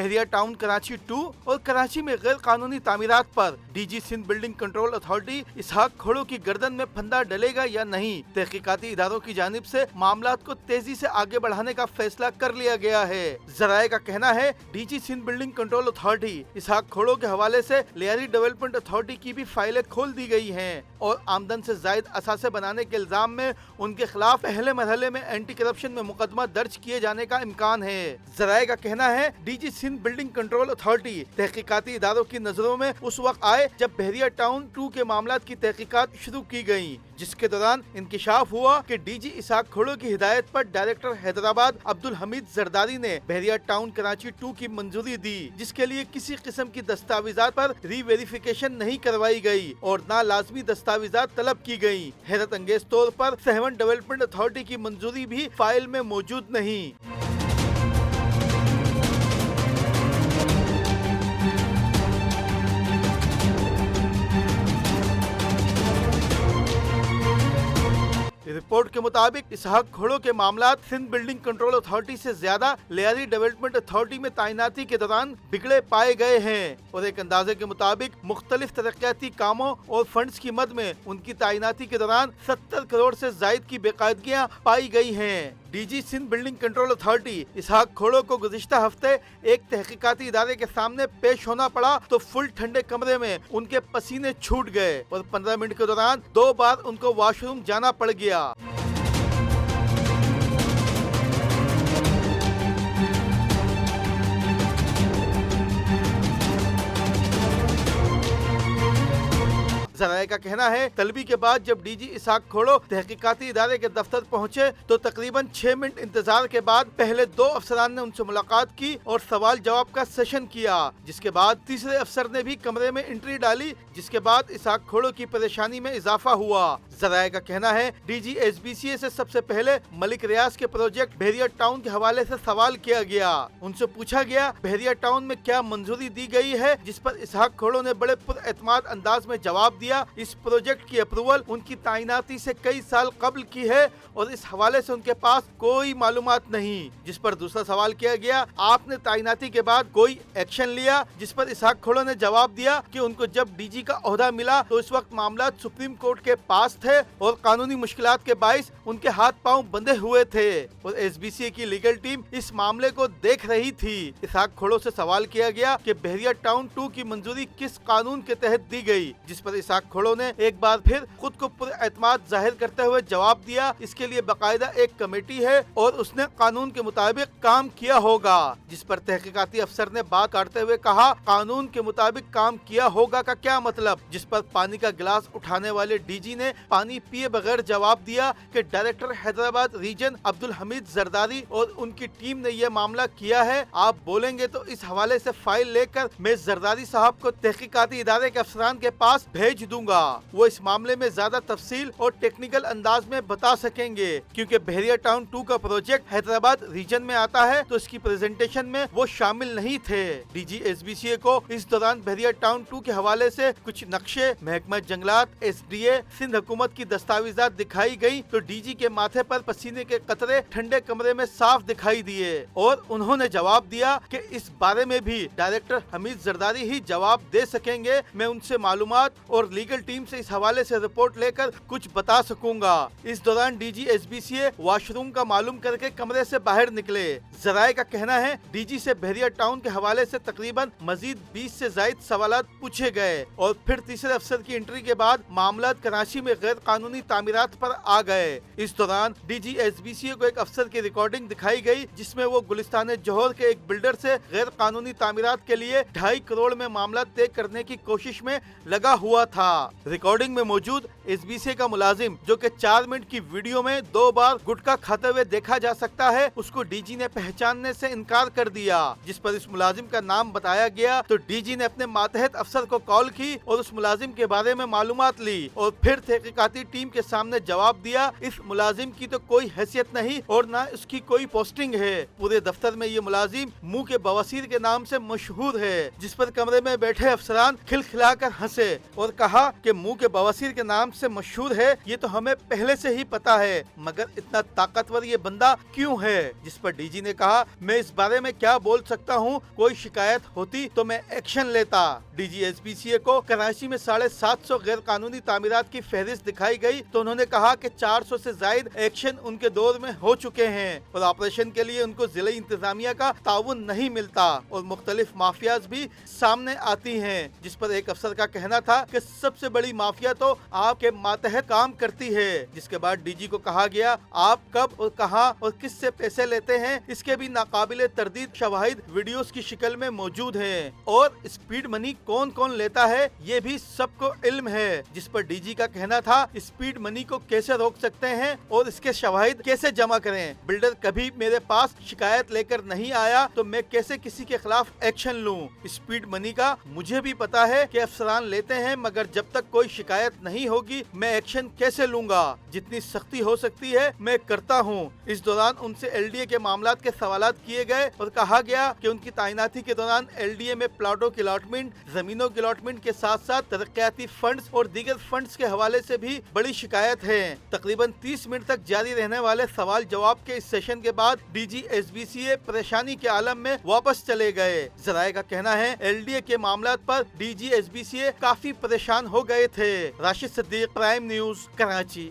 बहरिया town Karachi 2 और कराची में गैर कानूनी तामीरात पर DG Sindh building control authority Ishaq Khoro की गर्दन में फंदा डलेगा या नहीं। तहकीकाती इदारों की जानिब से मामला को तेजी से आगे बढ़ाने का फैसला कर लिया गया है। जराये का कहना है DG Sindh building control authority Ishaq Khoro के हवाले से लियारी डेवलपमेंट अथॉरिटी की भी फाइलें खोल दी गई हैं और आमदन से जायद असासे बनाने के इल्जाम में उनके खिलाफ पहले मरहले में एंटी करप्शन में मुकदमा दर्ज किए जाने का इम्कान है। जराये का कहना है DG Sindh building control authority तहकीकाती इदारों की नजरों में उस वक्त आए जब बहरिया टाउन 2 के मामला की तहकीकात शुरू की गयी, जिसके दौरान इंकिशाफ हुआ कि डीजी इसहाक खोड़ो की हिदायत पर डायरेक्टर हैदराबाद अब्दुल हमीद जरदारी ने बहरिया टाउन कराची 2 की मंजूरी दी, जिसके लिए किसी किस्म की दस्तावेजात पर रीवेरिफिकेशन नहीं करवाई गई और ना लाजमी दस्तावेजात तलब की गई। हैरत अंगेज तौर पर 7 डेवलपमेंट अथॉरिटी की मंजूरी भी फाइल में मौजूद नहीं। रिपोर्ट के मुताबिक इसहाक खोड़ो के मामला सिंध बिल्डिंग कंट्रोल अथॉरिटी से ज्यादा लियारी डेवलपमेंट अथॉरिटी में तैनाती के दौरान बिगड़े पाए गए हैं और एक अंदाजे के मुताबिक मुख्तलिफ तरक्याती कामों और फंड्स की मद में उनकी तैनाती के दौरान 70 करोड़ से जायद की बेकायदगियां पाई गई हैं। DG Sindh building control authority Ishaq Khoro को गुज़िश्ता हफ्ते एक तहकीकाती इदारे के सामने पेश होना पड़ा तो फुल ठंडे कमरे में उनके पसीने छूट गए और 15 मिनट के दौरान 2 बार उनको वॉशरूम जाना पड़ गया। जराये का कहना है तलबी के बाद जब डीजी इसहाक खोड़ो तहकीकाती इदारे के दफ्तर पहुंचे तो तकरीबन 6 मिनट इंतजार के बाद पहले 2 अफसरान ने उनसे मुलाकात की और सवाल जवाब का सेशन किया, जिसके बाद तीसरे अफसर ने भी कमरे में एंट्री डाली, जिसके बाद इसहाक खोड़ो की परेशानी में इजाफा हुआ। जराये का कहना है डीजी एसबीसीए से सबसे पहले मलिक रियाज के प्रोजेक्ट बहरिया टाउन के हवाले से सवाल किया गया। उनसे पूछा गया बहरिया टाउन में क्या मंजूरी दी गई है, जिस पर इसहाक खोड़ो ने बड़े पुरएतमाद अंदाज में जवाब दिया इस प्रोजेक्ट की अप्रूवल उनकी तैनाती से कई साल कबल की है और इस हवाले से उनके पास कोई मालूमात नहीं। जिस पर दूसरा सवाल किया गया आपने तैनाती के बाद कोई एक्शन लिया, जिस पर इसहाक खोड़ो ने जवाब दिया कि उनको जब डीजी का ओहदा मिला तो इस वक्त मामला सुप्रीम कोर्ट के पास थे और कानूनी मुश्किलात के बाइस उनके हाथ पांव बंधे हुए थे और एसबीसीए की लीगल टीम इस मामले को देख रही थी। इसहाक खोड़ो से सवाल किया गया कि बहरिया टाउन 2 की मंजूरी किस कानून के तहत दी गई, जिस पर इसहाक खोड़ो ने एक बार फिर खुद को पुरएतमाद जाहिर करते हुए जवाब दिया इसके लिए बाकायदा एक कमेटी है और उसने कानून के मुताबिक काम किया होगा। जिस पर तहकीकाती अफसर ने बात करते हुए कहा कानून के मुताबिक काम किया होगा का क्या मतलब, जिस पर पानी का गिलास उठाने वाले डीजी ने पानी पिए बगैर जवाब दिया कि डायरेक्टर हैदराबाद रीजन अब्दुल हमीद जरदारी और उनकी टीम ने यह मामला किया है, आप बोलेंगे तो इस हवाले से फाइल लेकर मैं जरदारी साहब को तहकीकाती इदारे के अफसरान के पास भेज दूंगा। वो इस मामले में ज्यादा तफसील और टेक्निकल अंदाज में बता सकेंगे, क्योंकि बहरिया टाउन 2 का प्रोजेक्ट हैदराबाद रीजन में आता है तो इसकी प्रेजेंटेशन में वो शामिल नहीं थे। डीजी एसबीसीए को इस दौरान बहरिया टाउन 2 के हवाले से कुछ नक्शे, महकमा जंगलात, एसडीए, सिंध हुकूमत की दस्तावेजात दिखाई गई तो डीजी के माथे पर पसीने के कतरे ठंडे कमरे में साफ दिखाई दिए और उन्होंने जवाब दिया कि इस बारे में भी डायरेक्टर हमीद जरदारी ही जवाब दे सकेंगे, मैं उनसे मालूमात और लीगल टीम से इस हवाले से रिपोर्ट लेकर कुछ बता सकूंगा। इस दौरान डीजी एसबीसीए वॉशरूम का मालूम करके कमरे से बाहर निकले। जराये का कहना है डीजी से बहरिया टाउन के हवाले से तकरीबन मजीद 20 से जायद सवालात पूछे गए और फिर तीसरे अफसर की एंट्री के बाद मामला कराची में गैर कानूनी तामीरात पर आ गए। इस दौरान डीजी एसबीसीए को एक अफसर की रिकॉर्डिंग दिखाई गई जिसमें वो गुलिस्तान जौहर के एक बिल्डर से गैर कानूनी तामीरात के लिए 2.5 करोड़ में मामला तय करने की कोशिश में लगा हुआ था। रिकॉर्डिंग में मौजूद एसबीसीए का मुलाजिम जो कि 4 मिनट की वीडियो में 2 बार गुटखा खाते हुए देखा जा सकता है, उसको डीजी ने पहचानने से इनकार कर दिया। जिस पर इस मुलाजिम का नाम बताया गया तो डीजी ने अपने मातहत अफसर को कॉल की और उस मुलाजिम के बारे में मालूमात ली और फिर तहकीकाती टीम के सामने जवाब दिया इस मुलाजिम की तो कोई हैसियत नहीं और न उसकी कोई पोस्टिंग है। पूरे दफ्तर में ये मुलाजिम मुंह के बवासीर के नाम से मशहूर है। जिस पर कमरे में बैठे अफसरान खिलखिलाकर हंसे और कहा कहा कि मुंह के बवासीर के नाम से मशहूर है, ये तो हमें पहले से ही पता है, मगर इतना ताकतवर ये बंदा क्यों है? जिस पर डीजी ने कहा, मैं इस बारे में क्या बोल सकता हूँ, कोई शिकायत होती तो मैं एक्शन लेता। डीजी एसपीसीए को कराची में 750 गैर कानूनी तामीरात की फहरिस्त दिखाई गई तो उन्होंने कहा कि 400 से जायद एक्शन उनके दौर में हो चुके हैं और ऑपरेशन के लिए उनको जिले इंतजामिया का ताउन नहीं मिलता और मुख्तलिफ माफियाज भी सामने आती हैं। जिस पर एक अफसर का कहना था कि सबसे बड़ी माफिया तो आपके मातहत काम करती है। जिसके बाद डीजी को कहा गया, आप कब और कहां और किससे पैसे लेते हैं, इसके भी नाकाबिले तरदीद शवाहिद वीडियोस की शक्ल में मौजूद हैं और स्पीड मनी कौन कौन लेता है ये भी सबको इल्म है। जिस पर डीजी का कहना था, स्पीड मनी को कैसे रोक सकते हैं और इसके शवाहिद कैसे जमा करें। बिल्डर कभी मेरे पास शिकायत लेकर नहीं आया तो मैं कैसे किसी के खिलाफ एक्शन लूं। स्पीड मनी का मुझे भी पता है कि अफसरान लेते हैं, मगर जब तक कोई शिकायत नहीं होगी मैं एक्शन कैसे लूंगा। जितनी सख्ती हो सकती है मैं करता हूं। इस दौरान उनसे एलडीए के मामलात के सवालात किए गए और कहा गया कि उनकी तैनाती के दौरान एलडीए में प्लाटों की अलॉटमेंट, जमीनों की अलॉटमेंट के साथ साथ तरक्याती फंड्स और दीगर फंड्स के हवाले से भी बड़ी शिकायत है। तकरीबन 30 मिनट तक जारी रहने वाले सवाल जवाब के इस सेशन के बाद डीजी एसबीसीए परेशानी के आलम में वापस चले गए। जराये का कहना है, एलडीए के मामलात पर डीजी एसबीसीए काफी परेशान हो गए थे। Rashid Siddiq, prime news, Karachi.